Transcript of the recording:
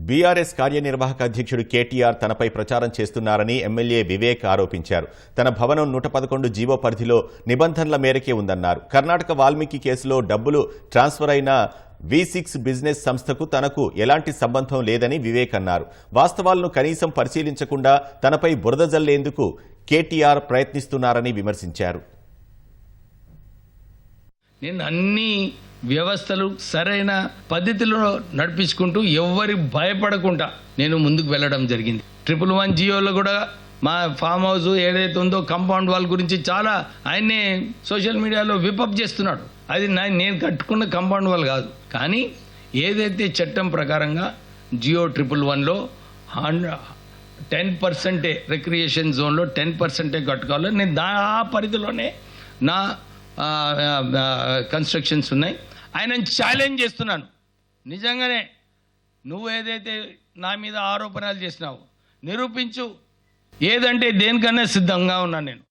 BRS కార్యనిర్వాహక అధ్యక్షుడు కేటీఆర్ తనపై ప్రచారం చేస్తున్నారని ఎమ్మెల్యే వివేక్ ఆరోపించారు. తన భవనం 111 జీవో పరిధిలో నిబంధనల మేరకే ఉందన్నారు. కర్ణాటక వాల్మీకి కేసులో డబ్బులు ట్రాన్స్ఫర్ అయిన V6 బిజినెస్ సంస్థకు తనకు ఎలాంటి సంబంధం లేదని వివేక్ అన్నారు. వాస్తవాలను కనీసం పరిశీలించకుండా తనపై బురద జల్లేందుకు కేటీఆర్ ప్రయత్నిస్తున్నారని విమర్శించారు. నేను అన్ని వ్యవస్థలు సరైన పద్ధతిలో నడిపించుకుంటూ ఎవరి భయపడకుండా నేను ముందుకు వెళ్ళడం జరిగింది. 111 జియోలో కూడా మా ఫామ్ హౌస్ ఏదైతే ఉందో కాంపౌండ్ వాల్ గురించి చాలా ఆయన్నే సోషల్ మీడియాలో విపప్ చేస్తున్నాడు. అది నేను కట్టుకున్న కాంపౌండ్ వాల్ కాదు, కానీ ఏదైతే చట్టం ప్రకారంగా జియో 111లో 10% రిక్రియేషన్ జోన్లో 10% కట్టుకోవాలి. నేను ఆ పరిధిలోనే నా కన్స్ట్రక్షన్స్ ఉన్నాయి. ఆయనను ఛాలెంజ్ చేస్తున్నాను. నిజంగానే నువ్వు ఏదైతే నా మీద ఆరోపణలు చేసినావు నిరూపించు. ఏదంటే దేనికన్నా సిద్ధంగా ఉన్నాను నేను.